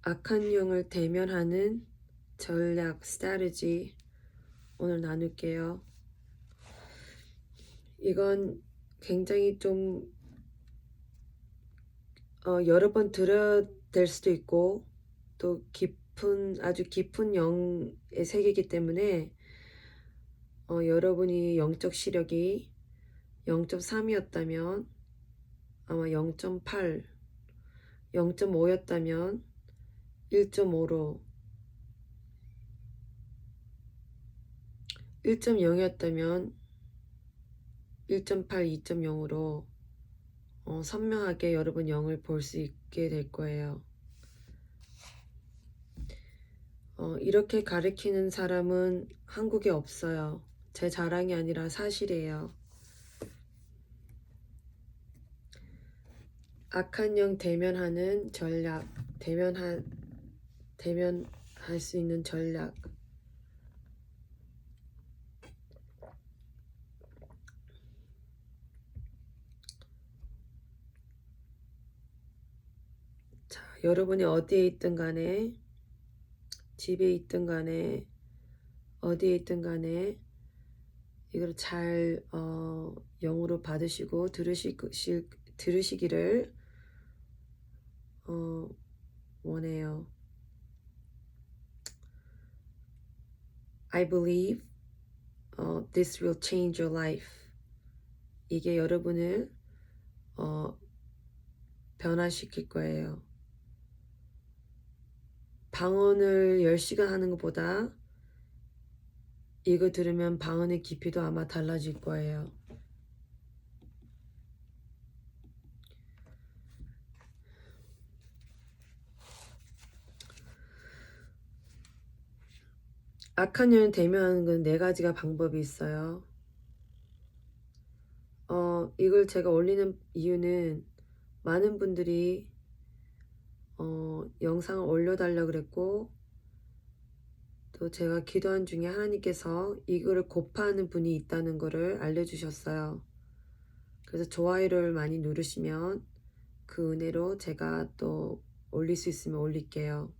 악한 영을 대면하는 전략, strategy 오늘 나눌게요. 이건 굉장히 좀 여러 번 들어야 될 수도 있고 또 아주 깊은 영의 세계이기 때문에 여러분이 영적 시력이 0.3이었다면 아마 0.8, 0.5였다면 1.5로 1.0이었다면 1.8, 2.0으로 선명하게 여러분 영을 볼 수 있게 될 거예요. 이렇게 가르치는 사람은 한국에 없어요. 제 자랑이 아니라 사실이에요. 악한 영 대면하는 전략, 대면할 수 있는 전략. 자, 여러분이 어디에 있든 간에, 집에 있든 간에, 어디에 있든 간에 이걸 잘 영으로 받으시고 들으시기를 원해요. I believe this will change your life. 이게 여러분을 변화시킬 거예요. 방언을 10시간 하는 것보다 이거 들으면 방언의 깊이도 아마 달라질 거예요. 악한 영을 대면하는 건 4가지가 방법이 있어요. 이걸 제가 올리는 이유는 많은 분들이 영상을 올려달라고 그랬고 또 제가 기도한 중에 하나님께서 이거를 고파하는 분이 있다는 거를 알려주셨어요. 그래서 좋아요를 많이 누르시면 그 은혜로 제가 또 올릴 수 있으면 올릴게요.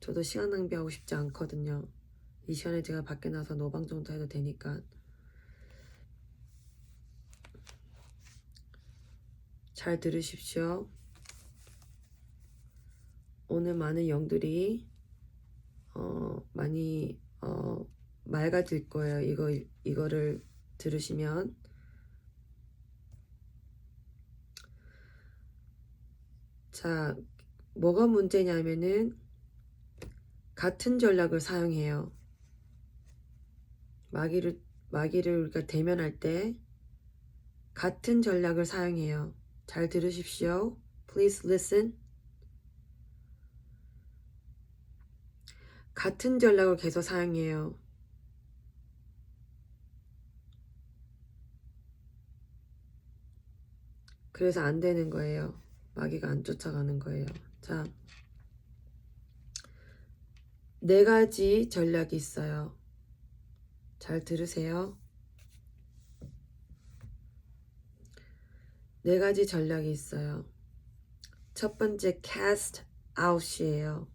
저도 시간 낭비하고 싶지 않거든요. 이 시간에 제가 밖에 나서 노방 정도 해도 되니까. 잘 들으십시오. 오늘 많은 영들이 많이 맑아질 거예요. 이거를 들으시면. 자, 뭐가 문제냐면은 같은 전략을 사용해요. 마귀를 우리가 대면할 때 같은 전략을 사용해요. 잘 들으십시오. Please listen. 같은 전략을 계속 사용해요. 그래서 안 되는 거예요. 마귀가 안 쫓아가는 거예요. 자, 4가지 전략이 있어요. 잘 들으세요. 4가지 전략이 있어요. 첫 번째 cast out이에요.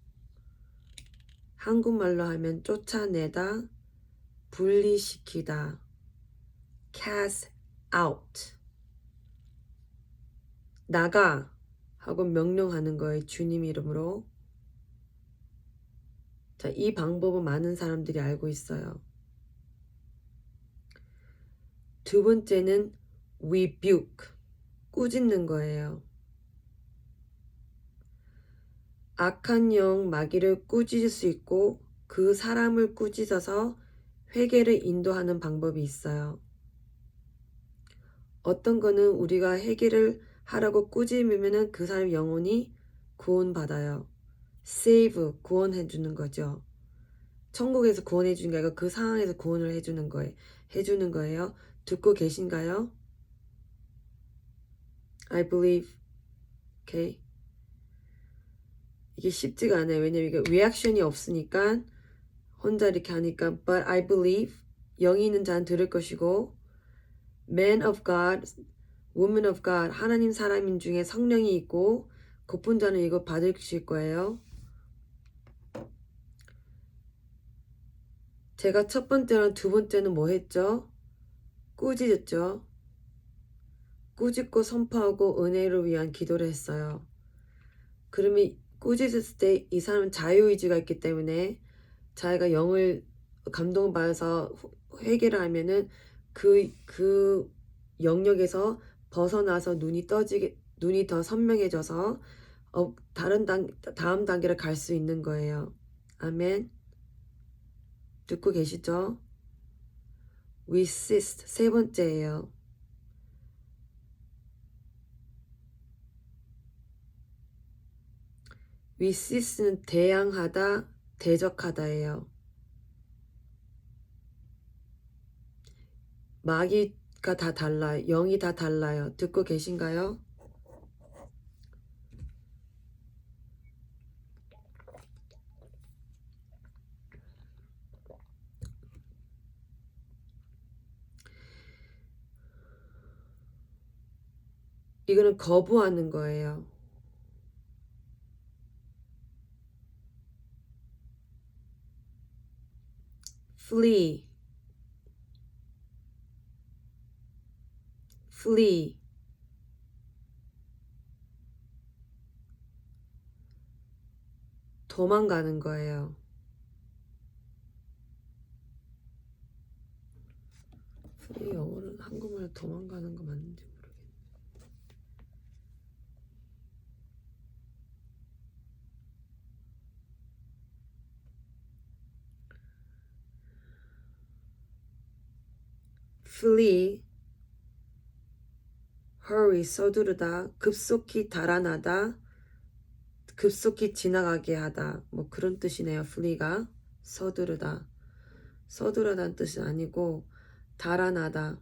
한국말로 하면 쫓아내다, 분리시키다. cast out. 나가 하고 명령하는 거예요. 주님 이름으로. 자, 이 방법은 많은 사람들이 알고 있어요. 두 번째는 rebuke. 꾸짖는 거예요. 악한 영 마귀를 꾸짖을 수 있고 그 사람을 꾸짖어서 회개를 인도하는 방법이 있어요. 어떤 거는 우리가 회개를 하라고 꾸짖으면 그 사람 영혼이 구원받아요. save, 구원해 주는 거죠. 천국에서 구원해 주는 게 아니라 그 상황에서 구원을 해주는 거예요. 듣고 계신가요? I believe. Okay. 이게 쉽지가 않아요. 왜냐면 이게 리액션이 없으니까 혼자 이렇게 하니까 but I believe 영이 있는 자는 들을 것이고 man of God, woman of God 하나님 사람인 중에 성령이 있고 고픈 자는 이거 받으실 거예요. 제가 첫 번째랑 두 번째는 뭐 했죠? 꾸짖었죠. 꾸짖고 선포하고 은혜를 위한 기도를 했어요. 그러면 꾸짖었을 때 이 사람은 자유의지가 있기 때문에 자기가 영을 감동받아서 회개를 하면은 그 영역에서 벗어나서 눈이 더 선명해져서 다음 단계를 갈 수 있는 거예요. 아멘. 듣고 계시죠? resist 세 번째예요. resist는 대항하다, 대적하다예요. 마귀가 다 달라요. 영이 다 달라요. 듣고 계신가요? 이거는 거부하는 거예요. flee, flee. 도망가는 거예요. flee 영어는 한국말로 도망가는 거 맞는지 모르겠네. flee, hurry, 서두르다, 급속히 달아나다, 급속히 지나가게 하다. 뭐 그런 뜻이네요. flee가 서두르다. 서두르다는 뜻은 아니고 달아나다.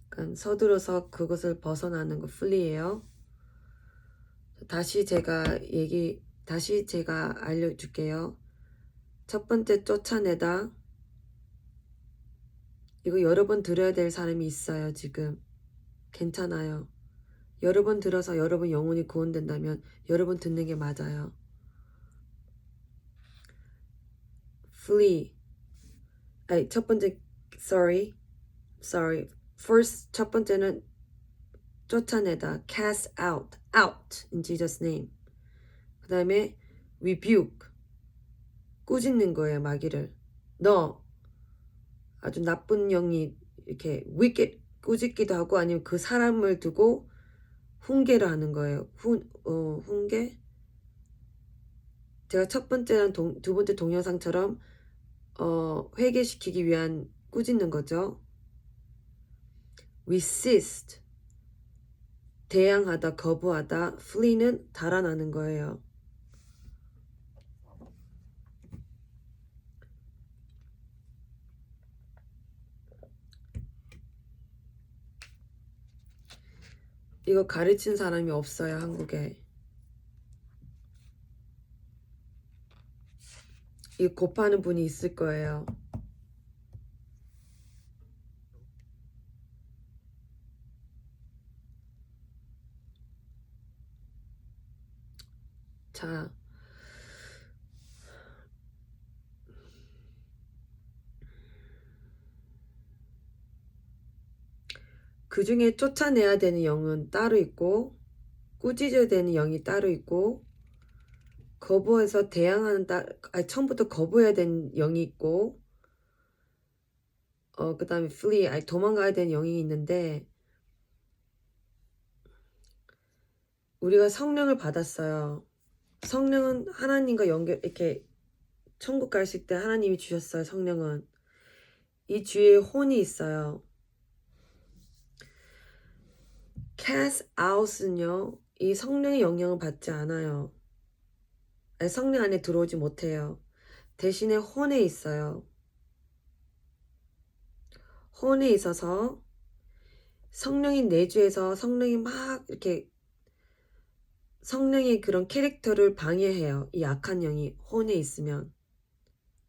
그러니까 서두르서 그것을 벗어나는 거 flee예요. 다시 제가 알려줄게요. 첫 번째 쫓아내다. 이거 여러 번 들어야 될 사람이 있어요. 지금 괜찮아요. 여러 번 들어서 여러분 영혼이 구원된다면 여러 번 듣는 게 맞아요. flee. 아니 첫 번째 sorry. first 첫 번째는 쫓아내다. cast out in Jesus name. 그 다음에 rebuke. 꾸짖는 거예요. 마귀를. 너 아주 나쁜 영이 이렇게 wicked 꾸짖기도 하고 아니면 그 사람을 두고 훈계를 하는 거예요. 훈계? 제가 첫 번째랑 두 번째 동영상처럼 회개시키기 위한 꾸짖는 거죠. resist 대항하다, 거부하다, flee는 달아나는 거예요. 이거 가르친 사람이 없어요, 한국에. 이거 곱하는 분이 있을 거예요. 자, 그 중에 쫓아내야 되는 영은 따로 있고 꾸짖어야 되는 영이 따로 있고 거부해서 대항하는 처음부터 거부해야 되는 영이 있고 그 다음에 flee 도망가야 되는 영이 있는데 우리가 성령을 받았어요. 성령은 하나님과 이렇게 천국 가실 때 하나님이 주셨어요. 성령은 이 주위에 혼이 있어요. cast out은요 이 성령의 영향을 받지 않아요. 성령 안에 들어오지 못해요. 대신에 혼에 있어요. 혼에 있어서 성령이 내주에서 성령이 막 이렇게 성령의 그런 캐릭터를 방해해요. 이 악한 영이 혼에 있으면.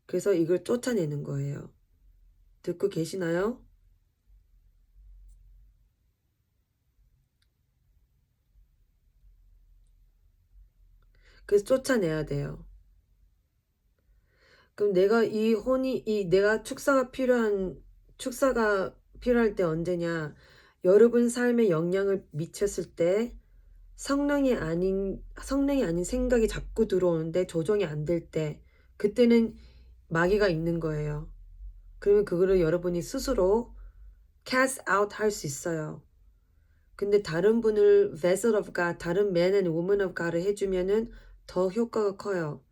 그래서 이걸 쫓아내는 거예요. 듣고 계시나요? 그래서 쫓아내야 돼요. 그럼 내가 내가 축사가 필요할 때 언제냐? 여러분 삶에 영향을 미쳤을 때 성령이 아닌 생각이 자꾸 들어오는데 조정이 안 될 때, 그때는 마귀가 있는 거예요. 그러면 그거를 여러분이 스스로 cast out 할 수 있어요. 근데 다른 분을 vessel of God, 다른 man and woman of God을 해주면은 더 효과가 커요.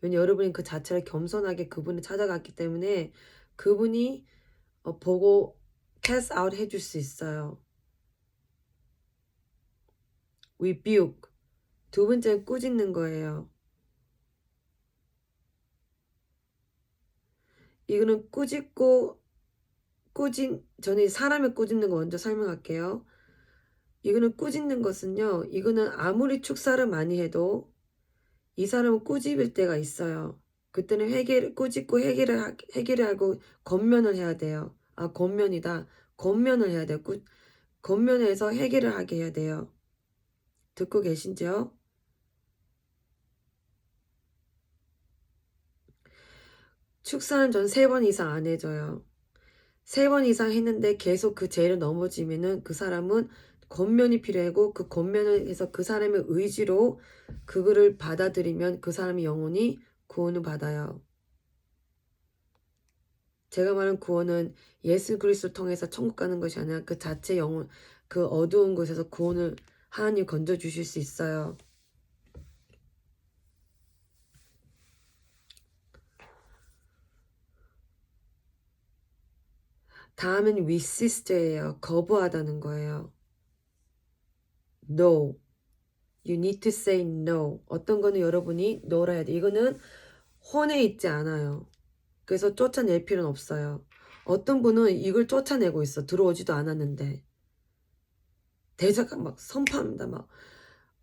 왜냐면 여러분이 그 자체를 겸손하게 그분을 찾아갔기 때문에 그분이 보고 cast out 해줄 수 있어요. rebuke. 두 번째는 꾸짖는 거예요. 이거는 저는 사람을 꾸짖는 거 먼저 설명할게요. 이거는 꾸짖는 것은요, 이거는 아무리 축사를 많이 해도 이 사람은 꾸짖을 때가 있어요. 그때는 꾸짖고 해결을 하고 권면을 해야 돼요. 아, 권면이다. 권면을 해야 돼요. 권면해서 해결을 하게 해야 돼요. 듣고 계신지요? 축사는 전 3번 이상 안 해줘요. 3번 이상 했는데 계속 그 죄를 넘어지면은 그 사람은 권면이 필요하고 그 권면을 해서 그 사람의 의지로 그거를 받아들이면 그 사람의 영혼이 구원을 받아요. 제가 말한 구원은 예수 그리스도를 통해서 천국 가는 것이 아니라 그 자체 영혼, 그 어두운 곳에서 구원을 하나님 건져주실 수 있어요. 다음은 resist예요. 거부하다는 거예요. No. You need to say no. 어떤 거는 여러분이 no라 해야 돼. 이거는 혼에 있지 않아요. 그래서 쫓아낼 필요는 없어요. 어떤 분은 이걸 쫓아내고 있어. 들어오지도 않았는데. 대자가 막 선포합니다. 막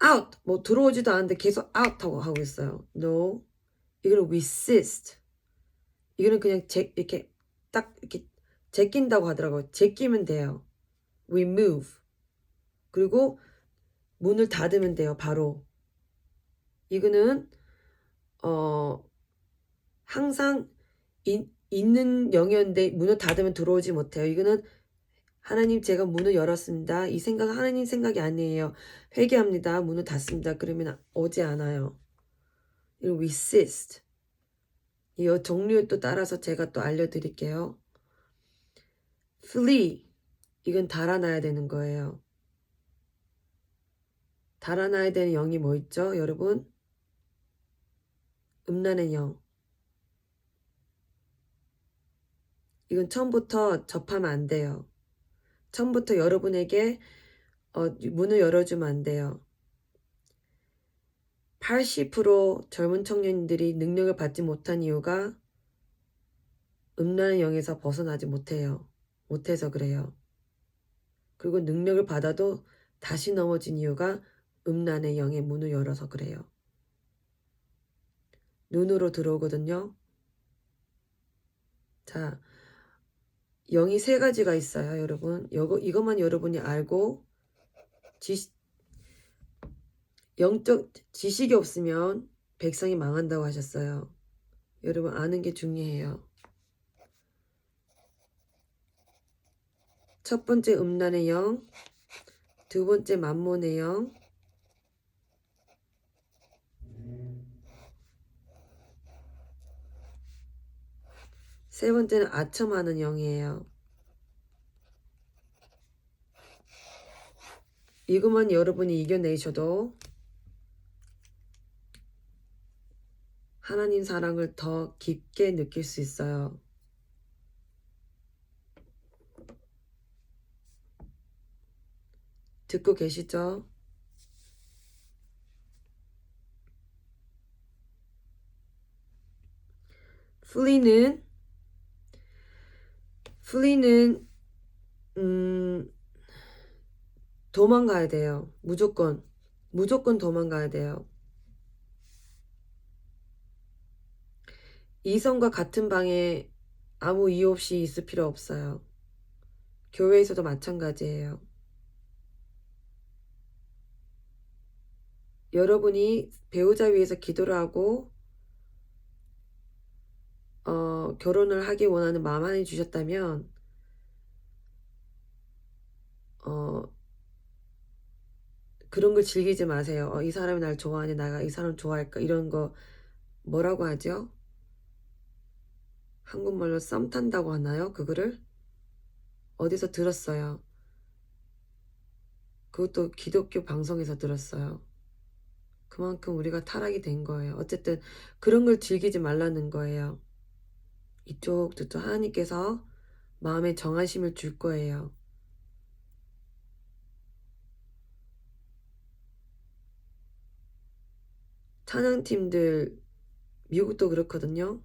out. 뭐 들어오지도 않았는데 계속 out 하고 있어요. No. 이걸 resist. 이거는 그냥 이렇게 딱 이렇게 제낀다고 하더라고요. 제끼면 돼요. remove. 그리고 문을 닫으면 돼요. 바로. 이거는 항상 있는 영역인데 문을 닫으면 들어오지 못해요. 이거는 하나님 제가 문을 열었습니다. 이 생각은 하나님 생각이 아니에요. 회개합니다. 문을 닫습니다. 그러면 오지 않아요. 이거 resist. 이 종류에 또 따라서 제가 또 알려드릴게요. flee. 이건 달아나야 되는 거예요. 달아나야 되는 영이 뭐 있죠, 여러분? 음란의 영. 이건 처음부터 접하면 안 돼요. 처음부터 여러분에게 문을 열어주면 안 돼요. 80% 젊은 청년들이 능력을 받지 못한 이유가 음란의 영에서 벗어나지 못해요. 못해서 그래요. 그리고 능력을 받아도 다시 넘어진 이유가 음란의 영의 문을 열어서 그래요. 눈으로 들어오거든요. 자, 영이 3가지가 있어요, 여러분. 이것만 여러분이 알고 영적 지식이 없으면 백성이 망한다고 하셨어요. 여러분 아는 게 중요해요. 첫 번째 음란의 영, 두 번째 만몬의 영, 세 번째는 아첨하는 영이에요. 이것만 여러분이 이겨내셔도 하나님 사랑을 더 깊게 느낄 수 있어요. 듣고 계시죠? flee는 도망가야 돼요. 무조건 도망가야 돼요. 이성과 같은 방에 아무 이유 없이 있을 필요 없어요. 교회에서도 마찬가지예요. 여러분이 배우자 위해서 기도를 하고 결혼을 하기 원하는 마음 하나님 주셨다면 그런 걸 즐기지 마세요. 이 사람이 날 좋아하니 내가 이 사람 좋아할까? 이런 거 뭐라고 하죠? 한국말로 썸 탄다고 하나요? 그거를? 어디서 들었어요. 그것도 기독교 방송에서 들었어요. 그만큼 우리가 타락이 된 거예요. 어쨌든 그런 걸 즐기지 말라는 거예요. 이쪽도 하나님께서 마음에 정하심을 줄 거예요. 찬양팀들 미국도 그렇거든요.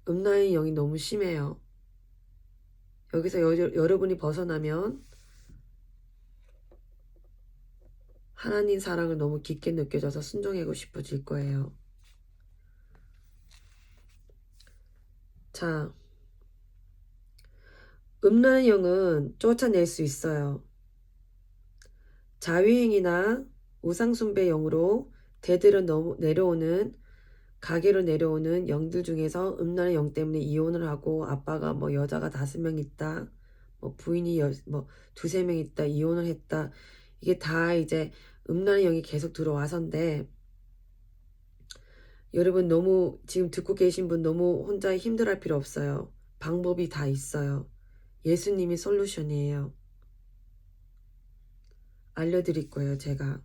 음란의 영이 너무 심해요. 여기서 여러분이 벗어나면 하나님 사랑을 너무 깊게 느껴져서 순종하고 싶어질 거예요. 자, 음란의 영은 쫓아낼 수 있어요. 자위행이나 우상숭배 영으로 대대로 내려오는 가게로 내려오는 영들 중에서 음란의 영 때문에 이혼을 하고 아빠가 뭐 여자가 5명 있다, 뭐 부인이 뭐 2~3명 있다, 이혼을 했다. 이게 다 이제 음란의 영이 계속 들어와서인데 여러분 너무 지금 듣고 계신 분 너무 혼자 힘들어할 필요 없어요. 방법이 다 있어요. 예수님이 솔루션이에요. 알려드릴 거예요. 제가.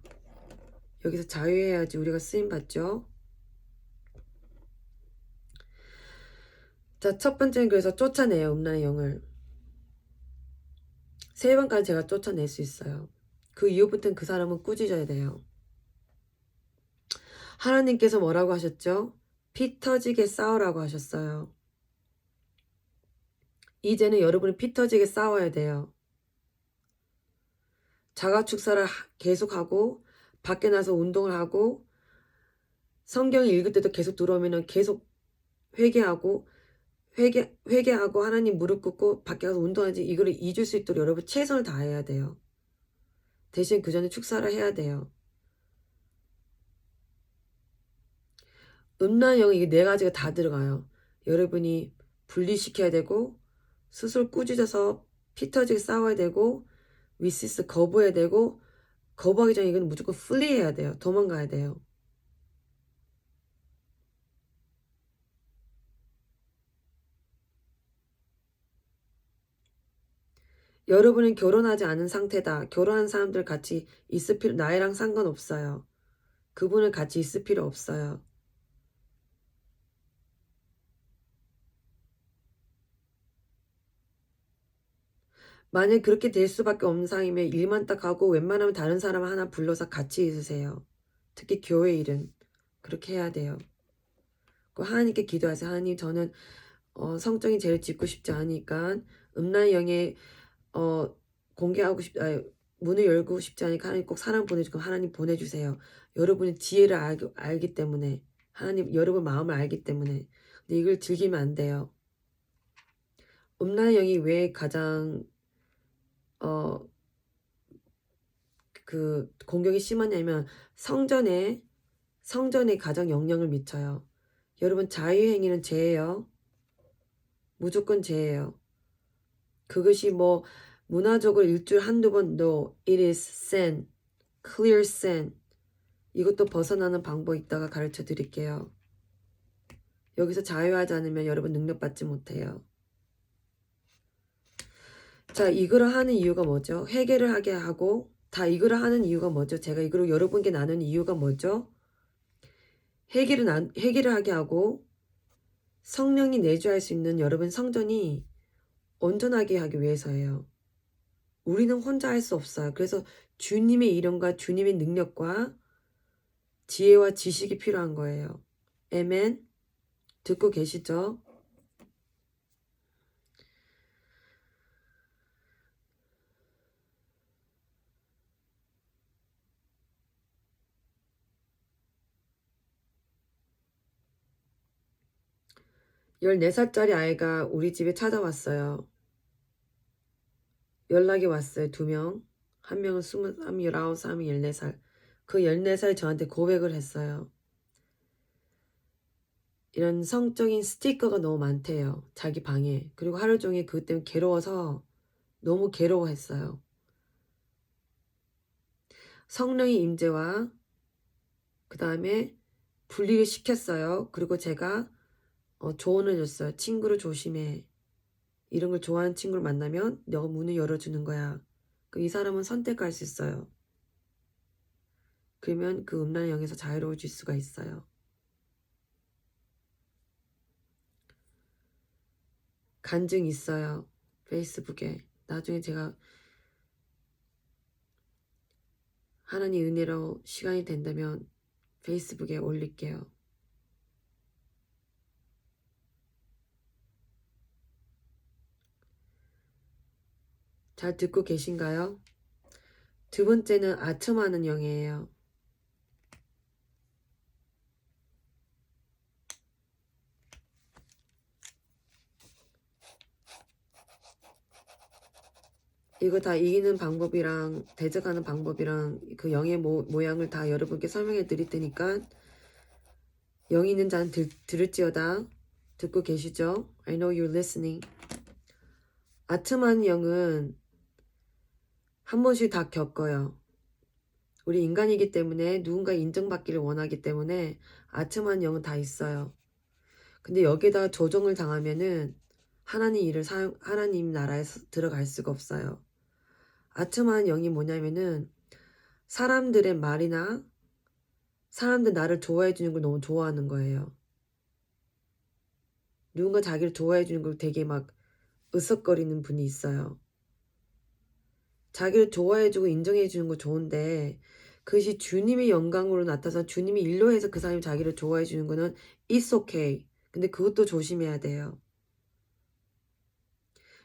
여기서 자유해야지 우리가 쓰임받죠. 자, 첫 번째는 그래서 쫓아내요. 음란의 영을. 3번까지 제가 쫓아낼 수 있어요. 그 이후부터는 그 사람은 꾸짖어야 돼요. 하나님께서 뭐라고 하셨죠? 피 터지게 싸우라고 하셨어요. 이제는 여러분이 피 터지게 싸워야 돼요. 자가축사를 계속하고 밖에 나서 운동을 하고 성경 읽을 때도 계속 들어오면 계속 회개하고 하나님 무릎 꿇고 밖에 가서 운동하지 이거를 잊을 수 있도록 여러분 최선을 다해야 돼요. 대신 그 전에 축사를 해야 돼요. 음란 영이 이게 4가지가 다 들어가요. 여러분이 분리시켜야 되고 스스로 꾸짖어서 피 터지게 싸워야 되고 위시스 거부해야 되고 거부하기 전에 이건 무조건 플리해야 돼요. 도망가야 돼요. 여러분은 결혼하지 않은 상태다. 결혼한 사람들 같이 있을 필요 나이랑 상관없어요. 그분을 같이 있을 필요 없어요. 만약 그렇게 될 수밖에 없는 상황이면 일만 딱 하고 웬만하면 다른 사람 하나 불러서 같이 있으세요. 특히 교회 일은 그렇게 해야 돼요. 하나님께 기도하세요. 하나님 저는 성적인 죄를 짓고 싶지 않으니까 음란의 영에 공개하고 문을 열고 싶지 않으니까 하나님 꼭 사람 보내주고 하나님 보내주세요. 여러분의 지혜를 알기 때문에 하나님 여러분 마음을 알기 때문에 근데 이걸 즐기면 안 돼요. 음란의 영이 왜 가장 그 공격이 심하냐면 성전에 가장 영향을 미쳐요. 여러분 자유행위는 죄예요. 무조건 죄예요. 그것이 뭐 문화적으로 일주일 한두 번 no, it is sin, clear sin. 이것도 벗어나는 방법 있다가 가르쳐 드릴게요. 여기서 자유하지 않으면 여러분 능력받지 못해요. 자, 이거를 하는 이유가 뭐죠? 회개를 하게 하고 다 이거를 하는 이유가 뭐죠? 제가 이거를 여러분께 나누는 이유가 뭐죠? 회개를 하게 하고 성령이 내주할 수 있는 여러분 성전이 온전하게 하기 위해서예요. 우리는 혼자 할 수 없어요. 그래서 주님의 이름과 주님의 능력과 지혜와 지식이 필요한 거예요. 아멘. 듣고 계시죠? 열네 살짜리 아이가 우리 집에 찾아왔어요. 연락이 왔어요. 2명. 한 명은 23, 19, 3, 14살. 그 14살 저한테 고백을 했어요. 이런 성적인 스티커가 너무 많대요. 자기 방에. 그리고 하루 종일 그것 때문에 괴로워서 너무 괴로워했어요. 성령의 임재와 그 다음에 분리를 시켰어요. 그리고 제가 조언을 줬어요. 친구를 조심해. 이런 걸 좋아하는 친구를 만나면 너가 문을 열어주는 거야. 그럼 이 사람은 선택할 수 있어요. 그러면 그 음란의 영에서 자유로워질 수가 있어요. 간증 있어요. 페이스북에. 나중에 제가 하나님 은혜로 시간이 된다면 페이스북에 올릴게요. 잘 듣고 계신가요? 두 번째는 아첨하는 영이에요. 이거 다 이기는 방법이랑 대적하는 방법이랑 그 영의 모양을 다 여러분께 설명해 드릴 테니까 영이 있는 자는 들을지어다. 듣고 계시죠? I know you're listening. 아첨하는 영은 한 번씩 다 겪어요. 우리 인간이기 때문에 누군가 인정받기를 원하기 때문에 아첨하는 영은 다 있어요. 근데 여기다 조정을 당하면은 하나님 나라에 들어갈 수가 없어요. 아첨하는 영이 뭐냐면은 사람들의 말이나 사람들 나를 좋아해 주는 걸 너무 좋아하는 거예요. 누군가 자기를 좋아해 주는 걸 되게 막 으석거리는 분이 있어요. 자기를 좋아해 주고 인정해 주는 거 좋은데 그것이 주님의 영광으로 나타나서 주님이 일로 해서 그 사람이 자기를 좋아해 주는 거는 it's okay. 근데 그것도 조심해야 돼요.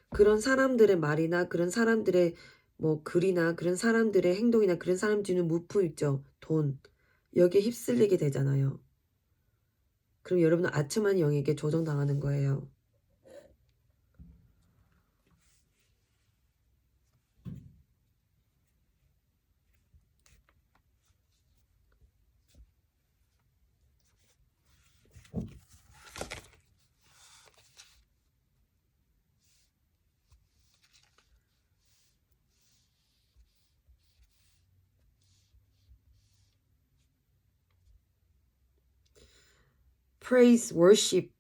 그런 사람들의 말이나 그런 사람들의 뭐 글이나 그런 사람들의 행동이나 그런 사람 주는 물품 있죠. 돈. 여기에 휩쓸리게 되잖아요. 그럼 여러분은 아첨한 영에게 조정당하는 거예요. praise, worship.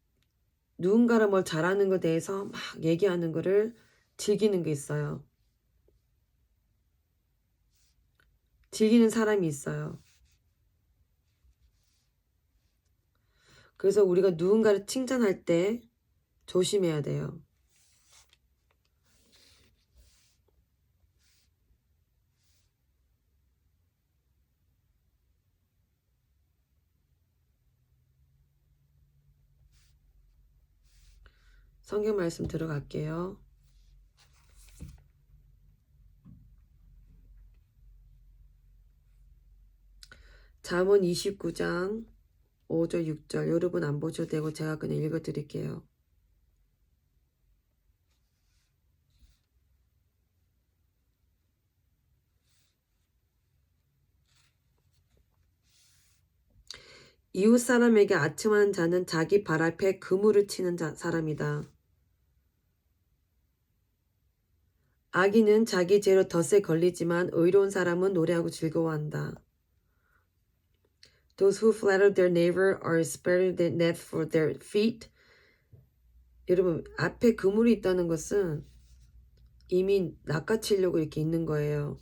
누군가를 뭘 잘하는 것에 대해서 막 얘기하는 거를 즐기는 게 있어요. 즐기는 사람이 있어요. 그래서 우리가 누군가를 칭찬할 때 조심해야 돼요. 성경 말씀 들어갈게요. 잠언 29장 5절 6절 여러분 안 보셔도 되고 제가 그냥 읽어드릴게요. 이웃 사람에게 아첨하는 자는 자기 발 앞에 그물을 치는 사람이다. 악인은 자기 죄로 덫에 걸리지만 의로운 사람은 노래하고 즐거워한다. Those who flatter their neighbor are spared the net for their feet. 여러분 앞에 그물이 있다는 것은 이미 낚아채려고 이렇게 있는 거예요.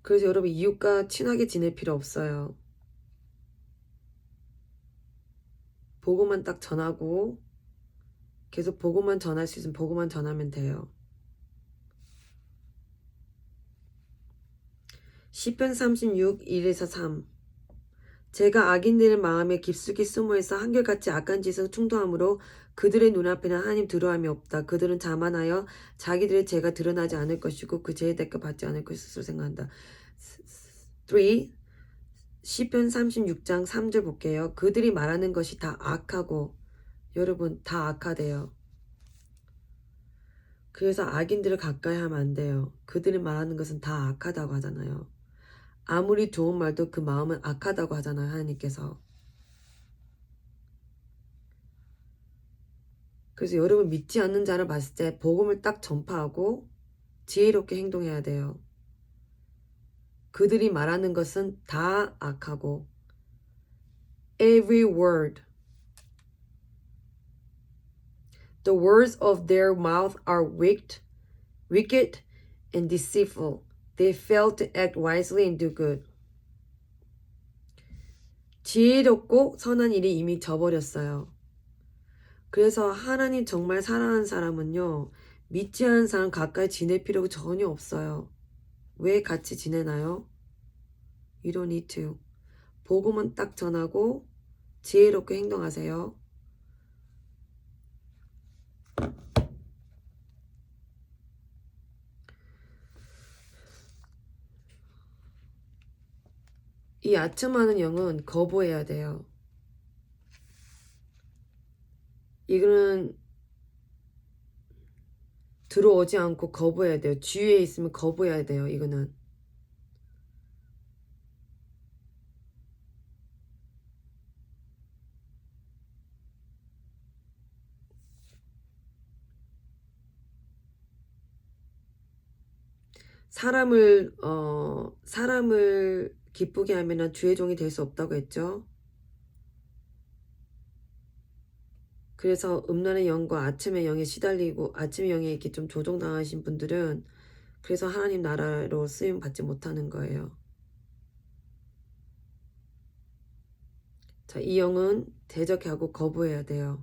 그래서 여러분 이웃과 친하게 지낼 필요 없어요. 보고만 딱 전하고 계속 보고만 전할 수 있으면 보고만 전하면 돼요. 시편 36, 1에서 3. 제가 악인들의 마음에 깊숙이 숨어있어 한결같이 악한 짓을 충동함으로 그들의 눈앞에는 하나님 두려움이 없다. 그들은 자만하여 자기들의 죄가 드러나지 않을 것이고 그 죄의 대가 받지 않을 것을 생각한다. 3. 시편 36장 3절 볼게요. 그들이 말하는 것이 다 악하고 여러분 다 악하대요. 그래서 악인들을 가까이 하면 안 돼요. 그들이 말하는 것은 다 악하다고 하잖아요. 아무리 좋은 말도 그 마음은 악하다고 하잖아요. 하나님께서. 그래서 여러분 믿지 않는 자를 봤을 때 복음을 딱 전파하고 지혜롭게 행동해야 돼요. 그들이 말하는 것은 다 악하고 every word the words of their mouth are wicked and deceitful. They fail to act wisely and do good. 지혜롭고 선한 일이 이미 져버렸어요. 그래서 하나님 정말 사랑하는 사람은요. 믿지 않은 사람 가까이 지낼 필요가 전혀 없어요. 왜 같이 지내나요? You don't need to. 복음은 딱 전하고 지혜롭게 행동하세요. 이 아첨하는 영은 거부해야 돼요. 이거는 들어오지 않고 거부해야 돼요. 주위에 있으면 거부해야 돼요. 이거는. 사람을 기쁘게 하면 주의 종이 될 수 없다고 했죠. 그래서 음란의 영과 아침의 영에 시달리고 아침의 영에 이렇게 좀 조종당하신 분들은 그래서 하나님 나라로 쓰임 받지 못하는 거예요. 자, 이 영은 대적하고 거부해야 돼요.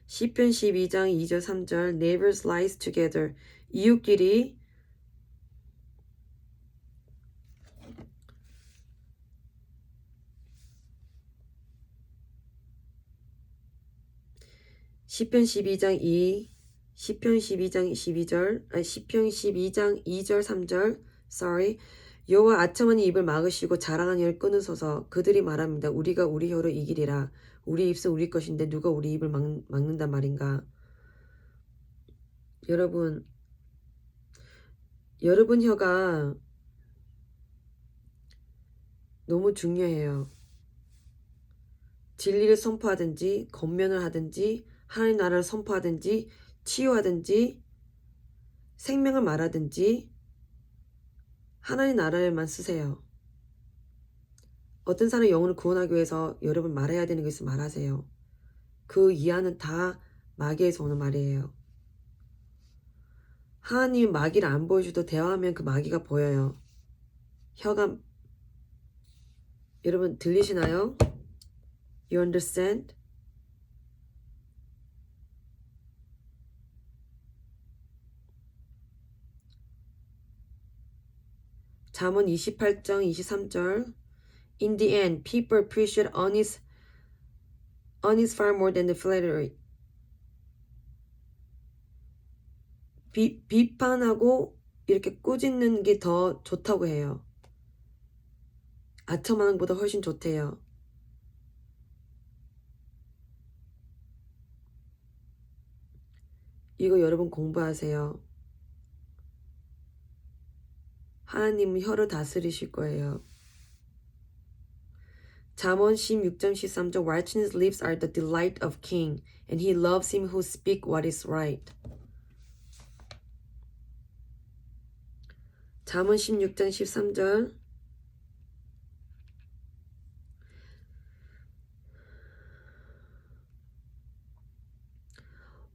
시편 12장 2절 3절 Neighbors lies together. 이웃끼리 시편 12장 2절 3절 여호와 아첨하는 입을 막으시고 자랑하는 혀를 끊으소서. 그들이 말합니다. 우리가 우리 혀로 이기리라. 우리 입은 우리 것인데 누가 우리 입을 막는단 말인가. 여러분 혀가 너무 중요해요. 진리를 선포하든지 권면을 하든지 하나님 나라를 선포하든지 치유하든지 생명을 말하든지 하나님 나라에만 쓰세요. 어떤 사람이 영혼을 구원하기 위해서 여러분 말해야 되는 것을 말하세요. 그 이하는 다 마귀에서 오는 말이에요. 하나님 마귀를 안 보여줘도 대화하면 그 마귀가 보여요. 혀가 여러분 들리시나요? You understand? 잠언 28장 23절 In the end, people appreciate honest far more than the flattery. 비판하고 이렇게 꾸짖는 게 더 좋다고 해요. 아첨하는 것보다 훨씬 좋대요. 이거 여러분 공부하세요. 하나님은 혀를 다스리실 거예요. 잠언 16장 13절 Righteous lips are the delight of king, and he loves him who speak what is right. 잠언 16장 13절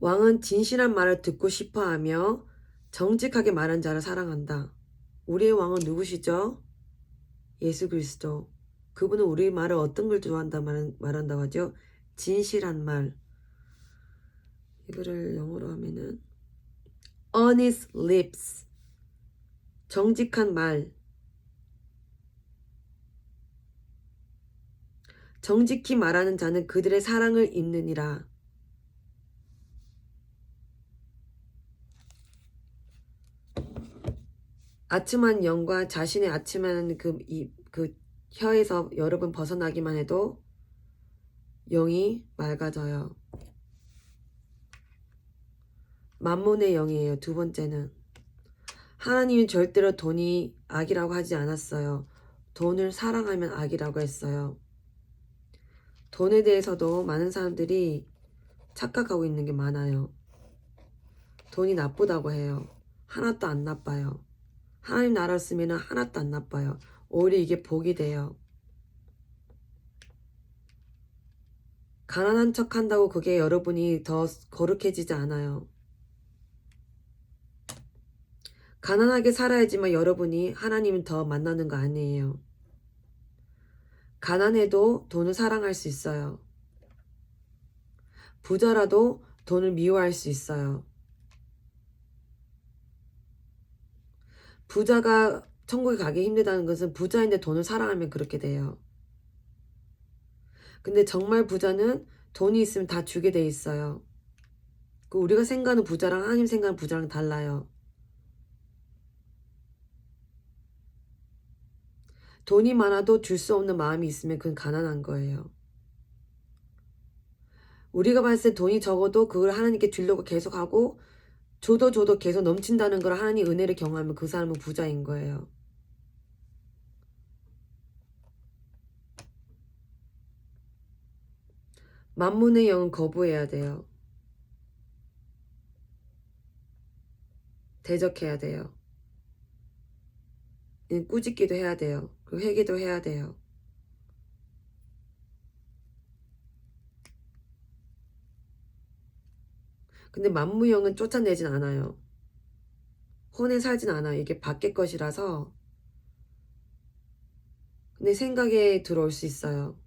왕은 진실한 말을 듣고 싶어하며 정직하게 말한 자를 사랑한다. 우리의 왕은 누구시죠? 예수 그리스도. 그분은 우리 말을 어떤 걸 좋아한다 말한다고 하죠? 진실한 말. 이거를 영어로 하면은 honest lips. 정직한 말. 정직히 말하는 자는 그들의 사랑을 입느니라. 아침한 영과 자신의 아침한 그 혀에서 여러분 벗어나기만 해도 영이 맑아져요. 만몬의 영이에요. 두 번째는 하나님이 절대로 돈이 악이라고 하지 않았어요. 돈을 사랑하면 악이라고 했어요. 돈에 대해서도 많은 사람들이 착각하고 있는 게 많아요. 돈이 나쁘다고 해요. 하나도 안 나빠요. 하나님 나라를 쓰면 하나도 안 나빠요. 오히려 이게 복이 돼요. 가난한 척 한다고 그게 여러분이 더 거룩해지지 않아요. 가난하게 살아야지만 여러분이 하나님을 더 만나는 거 아니에요. 가난해도 돈을 사랑할 수 있어요. 부자라도 돈을 미워할 수 있어요. 부자가 천국에 가기 힘들다는 것은 부자인데 돈을 사랑하면 그렇게 돼요. 근데 정말 부자는 돈이 있으면 다 주게 돼 있어요. 우리가 생각하는 부자랑 하나님 생각하는 부자랑 달라요. 돈이 많아도 줄 수 없는 마음이 있으면 그건 가난한 거예요. 우리가 봤을 때 돈이 적어도 그걸 하나님께 주려고 계속하고 줘도 계속 넘친다는 걸 하나님 은혜를 경험하면 그 사람은 부자인 거예요. 만문의 영은 거부해야 돼요. 대적해야 돼요. 꾸짖기도 해야 돼요. 그리고 회개도 해야 돼요. 근데 만무영은 쫓아내진 않아요. 혼에 살진 않아요. 이게 밖의 것이라서. 근데 생각에 들어올 수 있어요.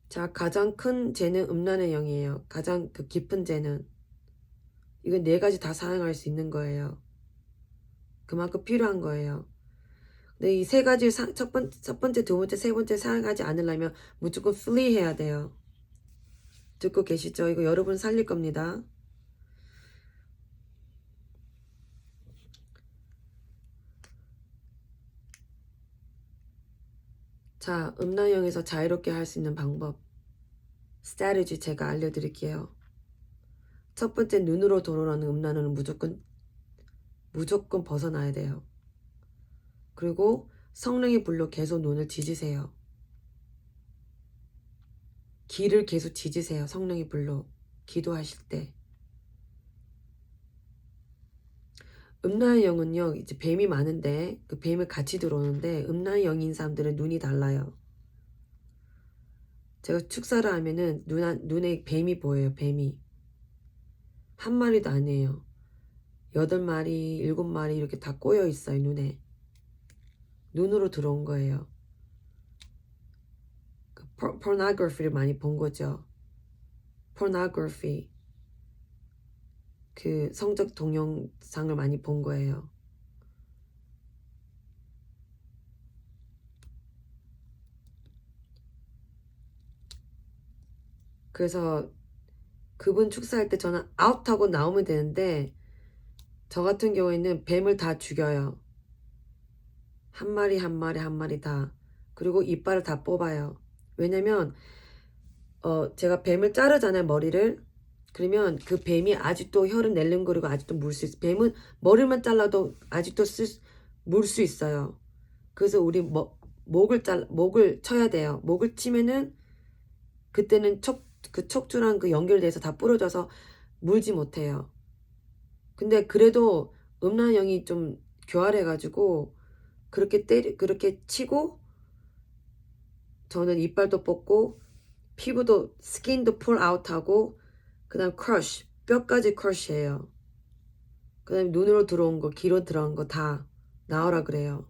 자, 가장 큰 죄는 음란의 영이에요. 가장 깊은 죄는. 이건 4가지 다 사용할 수 있는 거예요. 그만큼 필요한 거예요. 근데 이 3가지 첫 번째, 두 번째, 세 번째 사용하지 않으려면 무조건 flee 해야 돼요. 듣고 계시죠? 이거 여러분 살릴 겁니다. 자, 음란형에서 자유롭게 할 수 있는 방법. strategy 제가 알려드릴게요. 첫 번째, 눈으로 돌아오는 음란은 무조건 벗어나야 돼요. 그리고 성령의 불로 계속 눈을 지지세요. 귀를 계속 지지세요. 성령의 불로 기도하실 때. 음란의 영은요, 이제 뱀이 많은데 그 뱀을 같이 들어오는데 음란의 영인 사람들은 눈이 달라요. 제가 축사를 하면은 눈에 뱀이 보여요. 뱀이. 한 마리도 아니에요. 8마리, 7마리 이렇게 다 꼬여 있어요. 눈에. 눈으로 들어온 거예요. pornography를 많이 본 거죠. pornography. 그 성적 동영상을 많이 본 거예요. 그래서 그분 축사할 때 저는 아웃하고 나오면 되는데 저 같은 경우에는 뱀을 다 죽여요. 한 마리 한 마리 한 마리 다. 그리고 이빨을 다 뽑아요. 왜냐면 제가 뱀을 자르잖아요. 머리를. 그러면 그 뱀이 아직도 혀를 낼름거리고 아직도 물 수 있어요. 뱀은 머리만 잘라도 아직도 물 수 있어요. 그래서 우리 목을 쳐야 돼요. 목을 치면은 그때는 그 척추랑 그 연결돼서 다 부러져서 물지 못해요. 근데 그래도 음란형이 좀 교활해가지고 그렇게 치고 저는 이빨도 뽑고 피부도 스킨도 풀 아웃하고 그 다음 크러쉬 뼈까지 크러쉬해요. 그 다음에 눈으로 들어온 거 귀로 들어온 거 다 나오라 그래요.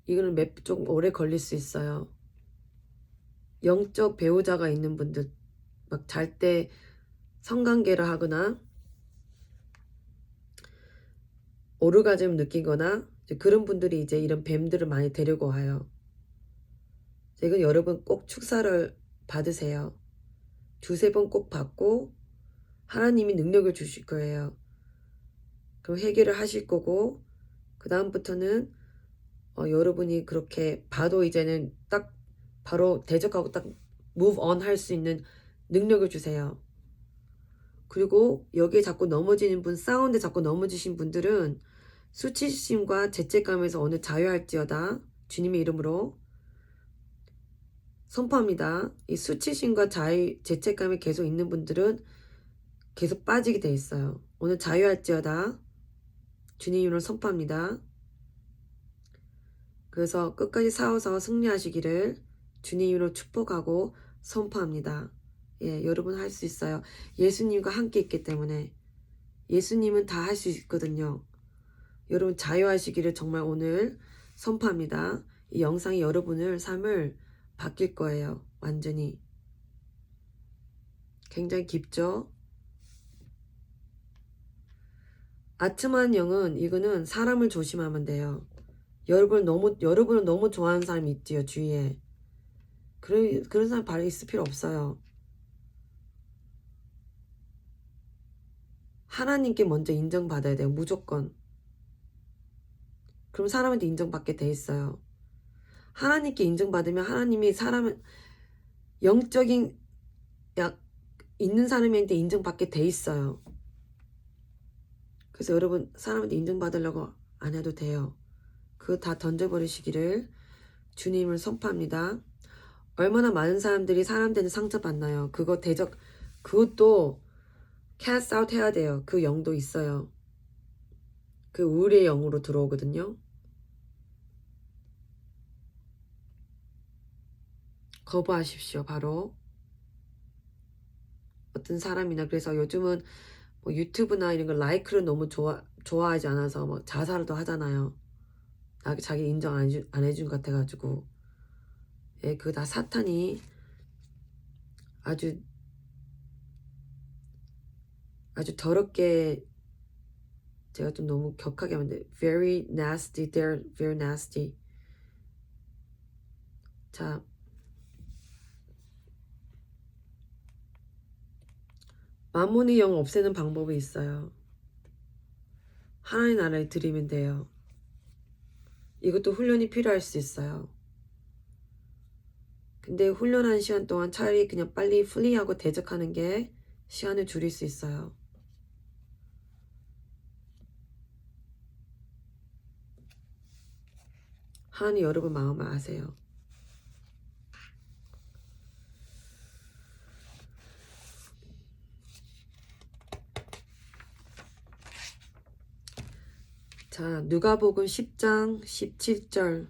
이거는 좀 오래 걸릴 수 있어요. 영적 배우자가 있는 분들 막 잘 때 성관계를 하거나 오르가즘 느끼거나 그런 분들이 이제 이런 뱀들을 많이 데리고 와요. 이건 여러분 꼭 축사를 받으세요. 두세 번 꼭 받고 하나님이 능력을 주실 거예요. 그럼 해결을 하실 거고 그 다음부터는 여러분이 그렇게 봐도 이제는 딱 바로 대적하고 딱 move on 할 수 있는 능력을 주세요. 그리고 여기에 자꾸 넘어지는 분, 싸우는데 자꾸 넘어지신 분들은 수치심과 죄책감에서 오늘 자유할지어다. 주님의 이름으로 선포합니다. 이 수치심과 죄책감이 계속 있는 분들은 계속 빠지게 돼 있어요. 오늘 자유할지어다. 주님 이름으로 선포합니다. 그래서 끝까지 싸워서 승리하시기를 주님 이름으로 축복하고 선포합니다. 예, 여러분 할 수 있어요. 예수님과 함께 있기 때문에 예수님은 다 할 수 있거든요. 여러분 자유하시기를 정말 오늘 선포합니다. 이 영상이 여러분을 삶을 바뀔 거예요. 완전히. 굉장히 깊죠? 아츠만 영은 이거는 사람을 조심하면 돼요. 여러분을 너무 좋아하는 사람이 있지요, 주위에. 그런 사람 바로 있을 필요 없어요. 하나님께 먼저 인정받아야 돼요. 무조건. 그럼 사람한테 인정받게 돼 있어요. 하나님께 인정받으면 하나님이 사람은 영적인 있는 사람한테 인정받게 돼 있어요. 그래서 여러분 사람한테 인정받으려고 안 해도 돼요. 그거 다 던져버리시기를 주님을 선포합니다. 얼마나 많은 사람들이 사람들한테 상처받나요. 그것도 cast out 해야 돼요. 그 영도 있어요. 그 우리의 영으로 들어오거든요. 거부하십시오. 바로 어떤 사람이나. 그래서 요즘은 뭐 유튜브나 이런 거 라이크를 너무 좋아하지 않아서 뭐 자살도 하잖아요. 자기 인정 안 해준 것 같아가지고. 예, 그거 다 사탄이 아주 더럽게, 제가 좀 너무 격하게 하면 very nasty, they're very nasty. 자, 마몬의 영 없애는 방법이 있어요. 하나님 나라에 드리면 돼요. 이것도 훈련이 필요할 수 있어요. 근데 훈련한 시간 동안 차라리 그냥 빨리 플리하고 대적하는 게 시간을 줄일 수 있어요. 하나님 여러분 마음을 아세요. 자, 누가복음 10장 17절.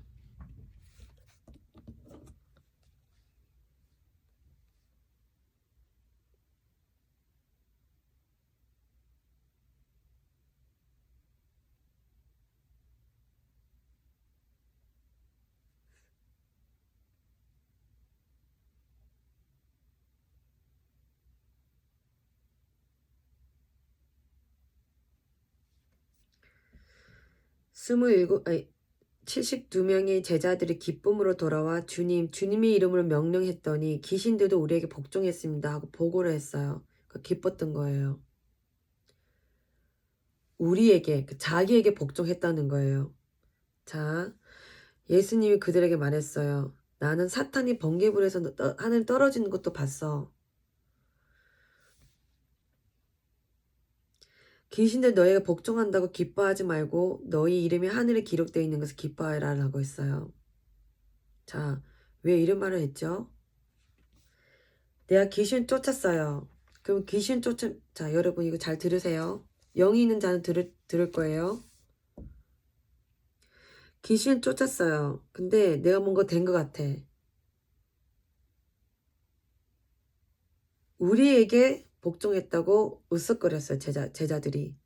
스물일곱 72명의 제자들이 기쁨으로 돌아와 주님의 이름으로 명령했더니 귀신들도 우리에게 복종했습니다 하고 보고를 했어요. 기뻤던 거예요. 우리에게, 자기에게 복종했다는 거예요. 자, 예수님이 그들에게 말했어요. 나는 사탄이 번개불에서 하늘 떨어지는 것도 봤어. 귀신들 너희가 복종한다고 기뻐하지 말고 너희 이름이 하늘에 기록되어 있는 것을 기뻐하라 라고 했어요. 자, 왜 이런 말을 했죠? 내가 귀신 쫓았어요. 그럼 자, 여러분 이거 잘 들으세요. 영이 있는 자는 들을 거예요. 귀신 쫓았어요. 근데 내가 뭔가 된 것 같아. 우리에게 복종했다고 으쓱거렸어요. 제자들이.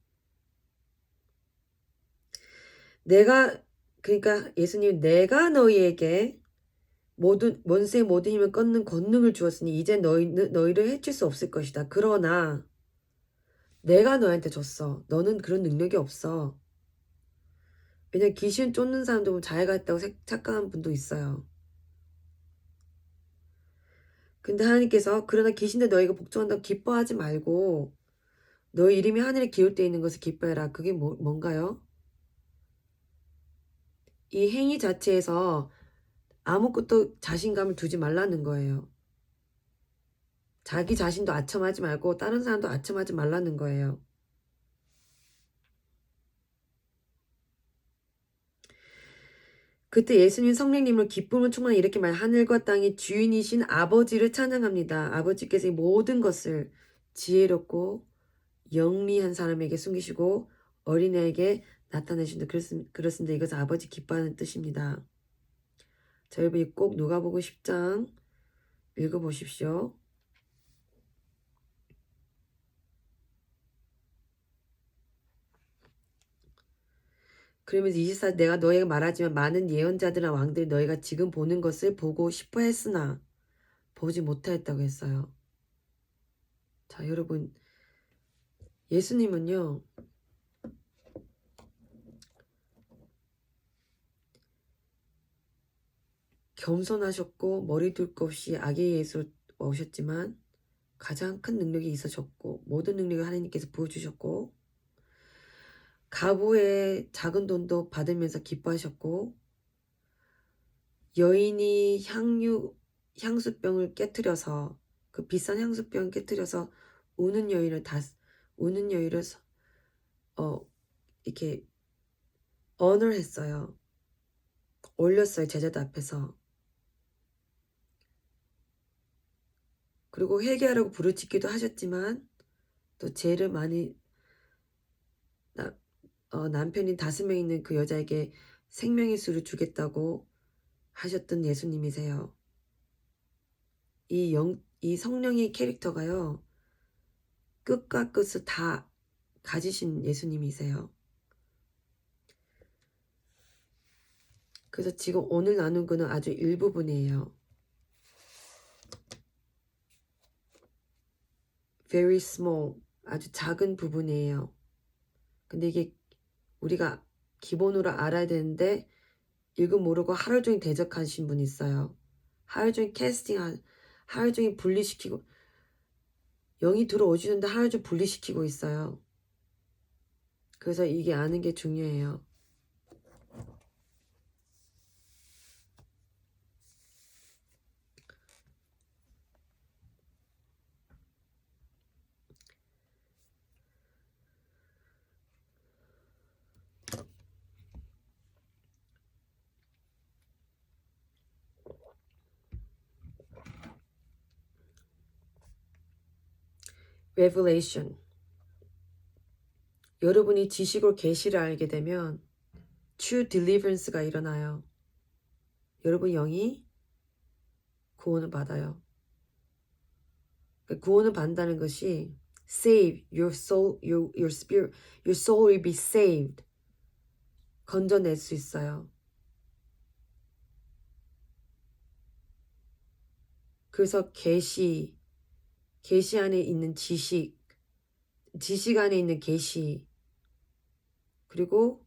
그러니까 예수님, 내가 너희에게 원수의 모든 힘을 꺾는 권능을 주었으니 이제 너희를 해칠 수 없을 것이다. 그러나 내가 너한테 줬어. 너는 그런 능력이 없어. 왜냐면 귀신 쫓는 사람도 자기가 했다고 착각하는 분도 있어요. 근데 하나님께서 그러나 계신데 너희가 복종한다고 기뻐하지 말고 너희 이름이 하늘에 기울때 있는 것을 기뻐해라. 그게 뭔가요? 이 행위 자체에서 아무것도 자신감을 두지 말라는 거예요. 자기 자신도 아첨하지 말고 다른 사람도 아첨하지 말라는 거예요. 그때 예수님 성령님을 기쁨을 충만히 이렇게 하늘과 땅의 주인이신 아버지를 찬양합니다. 아버지께서 이 모든 것을 지혜롭고 영리한 사람에게 숨기시고 어린애에게 나타내신다. 그렇습니다. 이것은 아버지 기뻐하는 뜻입니다. 자, 여러분이 꼭 누가복음 10장 읽어보십시오. 그러면서 24 내가 너희에게 말하지만 많은 예언자들이나 왕들이 너희가 지금 보는 것을 보고 싶어 했으나 보지 못하였다고 했어요. 자, 여러분 예수님은요. 겸손하셨고 머리 둘 것 없이 아기 예수로 오셨지만 가장 큰 능력이 있으셨고 모든 능력을 하나님께서 부어주셨고 가부의 작은 돈도 받으면서 기뻐하셨고 여인이 향수병을 깨뜨려서 그 비싼 향수병을 깨뜨려서 우는 여인을 이렇게 언어를 했어요. 올렸어요. 제자들 앞에서. 그리고 회개하라고 부르짖기도 하셨지만 또 죄를 많이 남편이 5명 있는 그 여자에게 생명의 수를 주겠다고 하셨던 예수님이세요. 이 성령의 캐릭터가요. 끝과 끝을 다 가지신 예수님이세요. 그래서 지금 오늘 나눈 거는 아주 일부분이에요. Very small, 아주 작은 부분이에요. 근데 이게 우리가 기본으로 알아야 되는데 이거 모르고 하루 종일 대적하신 분이 있어요. 하루 종일 하루 종일 분리시키고 영이 들어오시는데 하루 종일 분리시키고 있어요. 그래서 이게 아는 게 중요해요. Revelation. 여러분이 지식으로 계시를 알게 되면 true deliverance가 일어나요. 여러분 영이 구원을 받아요. 구원을 받는다는 것이 save your soul, your spirit, your soul will be saved. 건져낼 수 있어요. 그래서 계시 안에 있는 지식 안에 있는 계시, 그리고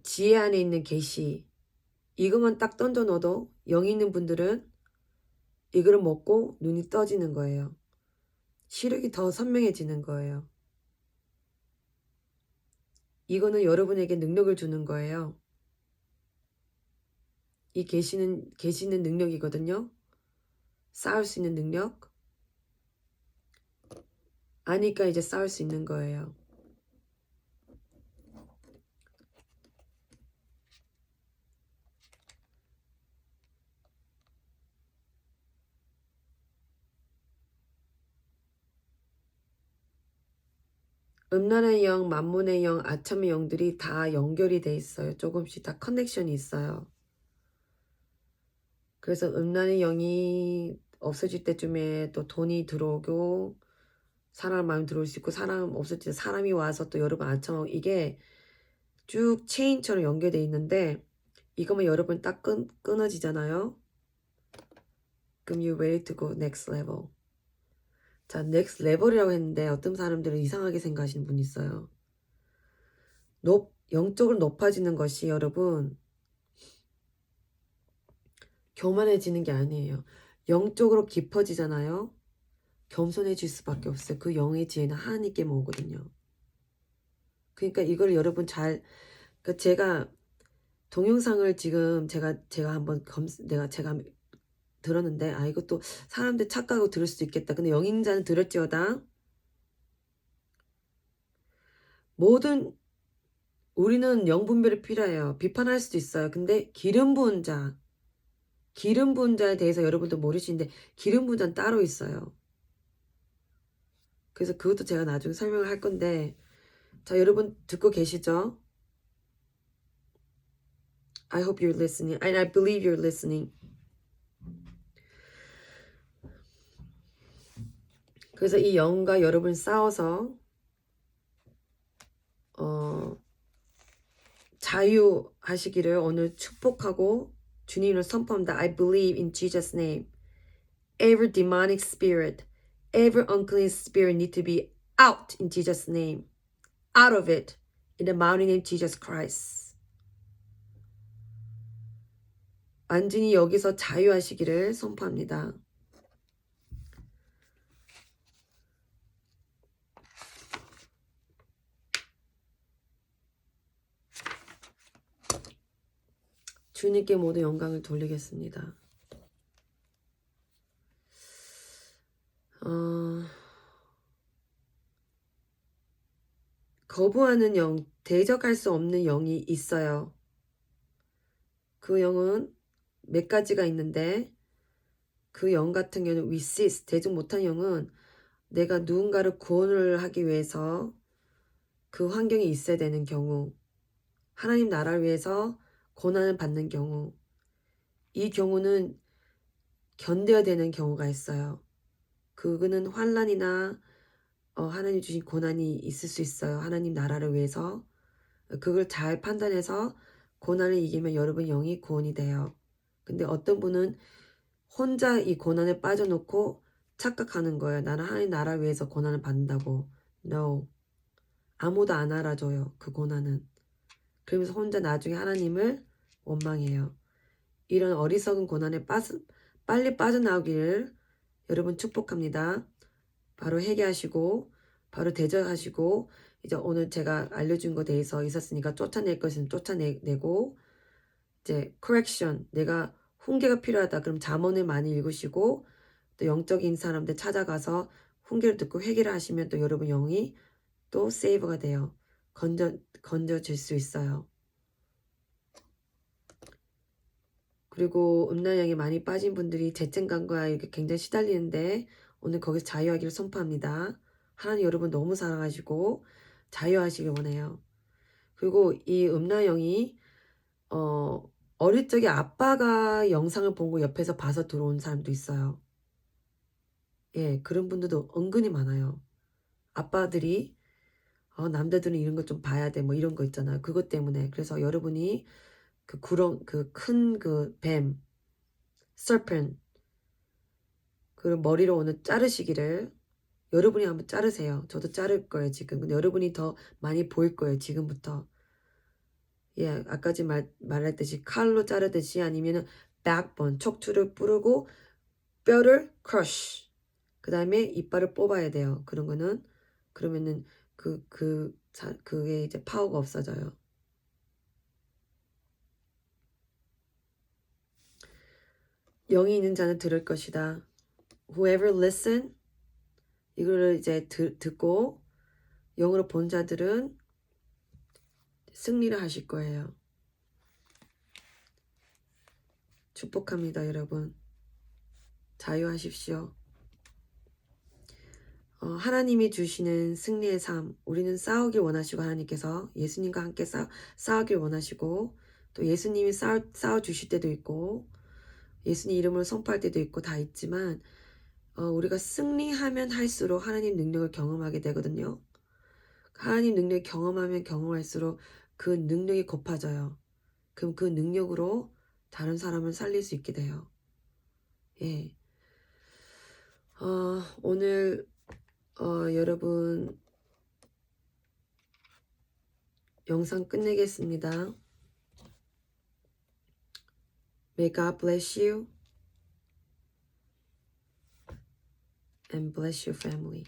지혜 안에 있는 계시, 이것만 딱 던져 넣어도 영이 있는 분들은 이거를 먹고 눈이 떠지는 거예요. 시력이 더 선명해지는 거예요. 이거는 여러분에게 능력을 주는 거예요. 이 계시는 능력이거든요. 싸울 수 있는 능력. 아니까 이제 싸울 수 있는 거예요. 음란의 영, 만문의 영, 아첨의 영들이 다 연결이 돼 있어요. 조금씩 다 커넥션이 있어요. 그래서 음란의 영이 없어질 때쯤에 또 돈이 들어오고 사람 마음이 들어올 수 있고 사람 없어질 때 사람이 와서 또 여러분 아첨하고 이게 쭉 체인처럼 연결돼 있는데 이거만 여러분 딱 끊어지잖아요. 그럼 you're ready to go next level. 자, next level이라고 했는데 어떤 사람들은 이상하게 생각하시는 분이 있어요. 영적으로 높아지는 것이 여러분 교만해지는 게 아니에요. 영적으로 깊어지잖아요. 겸손해질 수밖에 없어요. 그 영의 지혜는 하나님께 모으거든요. 그러니까 이걸 여러분 잘, 그러니까 제가 동영상을 지금 제가 한번 제가 들었는데, 아, 이것도 사람들 착각하고 들을 수도 있겠다. 근데 영행자는 들을지어다. 모든 우리는 영분별이 필요해요. 비판할 수도 있어요. 근데 기름 부은 자에 대해서 여러분도 모르시는데 기름 부은 자는 따로 있어요. 그래서 그것도 제가 나중에 설명을 할 건데, 자, 여러분 듣고 계시죠? I hope you're listening. And I believe you're listening. 그래서 이 영과 여러분 싸워서 자유하시기를 오늘 축복하고 주님을 선포합니다. I believe in Jesus' name. Every demonic spirit, every unclean spirit need to be out in Jesus' name. Out of it. In the mighty name of Jesus Christ. 완전히 여기서 자유하시기를 선포합니다. 주님께 모든 영광을 돌리겠습니다. 거부하는 영, 대적할 수 없는 영이 있어요. 그 영은 몇 가지가 있는데, 그 영 같은 경우는 resist, 대적 못한 영은 내가 누군가를 구원을 하기 위해서 그 환경에 있어야 되는 경우, 하나님 나라를 위해서 고난을 받는 경우, 이 경우는 견뎌야 되는 경우가 있어요. 그거는 환난이나 하나님 주신 고난이 있을 수 있어요. 하나님 나라를 위해서. 그걸 잘 판단해서 고난을 이기면 여러분 영이 구원이 돼요. 근데 어떤 분은 혼자 이 고난에 빠져놓고 착각하는 거예요. 나는 하나님 나라 위해서 고난을 받는다고. No. 아무도 안 알아줘요. 그 고난은. 그러면서 혼자 나중에 하나님을 원망해요. 이런 어리석은 고난에 빨리 빠져나오기를 여러분 축복합니다. 바로 회개하시고 바로 대적하시고, 이제 오늘 제가 알려준 것에 대해서 있었으니까 쫓아낼 것은 쫓아내고, 이제 correction, 내가 훈계가 필요하다. 그럼 잠언을 많이 읽으시고 또 영적인 사람들 찾아가서 훈계를 듣고 회개를 하시면 또 여러분 영이 또 세이브가 돼요. 건져질 수 있어요. 그리고 음란영에 많이 빠진 분들이 죄책감과 이렇게 굉장히 시달리는데 오늘 거기서 자유하기를 선포합니다. 하나님 여러분 너무 사랑하시고 자유하시길 원해요. 그리고 이 음란영이 어릴 적에 아빠가 영상을 보고 옆에서 봐서 들어온 사람도 있어요. 예, 그런 분들도 은근히 많아요. 아빠들이 남자들은 이런 거 좀 봐야 돼, 뭐 이런 거 있잖아요. 그것 때문에. 그래서 여러분이 그 큰 그 뱀, serpent, 그 머리로 오늘 자르시기를 여러분이 한번 자르세요. 저도 자를 거예요, 지금. 근데 여러분이 더 많이 보일 거예요, 지금부터. 예, 아까 말했듯이 칼로 자르듯이 아니면은 backbone, 척추를 뿌르고 뼈를 crush. 그 다음에 이빨을 뽑아야 돼요. 그런 거는. 그러면은 그게 이제 파워가 없어져요. 영이 있는 자는 들을 것이다. Whoever listen, 이거를 이제 듣고 영으로 본 자들은 승리를 하실 거예요. 축복합니다, 여러분. 자유하십시오. 하나님이 주시는 승리의 삶, 우리는 싸우길 원하시고, 하나님께서 예수님과 함께 싸우길 원하시고, 또 예수님이 싸워주실 때도 있고, 예수님 이름으로 선포할 때도 있고 다 있지만, 우리가 승리하면 할수록 하나님 능력을 경험하게 되거든요. 하나님 능력을 경험하면 경험할수록 그 능력이 높아져요. 그럼 그 능력으로 다른 사람을 살릴 수 있게 돼요. 예. 오늘 여러분 영상 끝내겠습니다. May God bless you. and bless your family.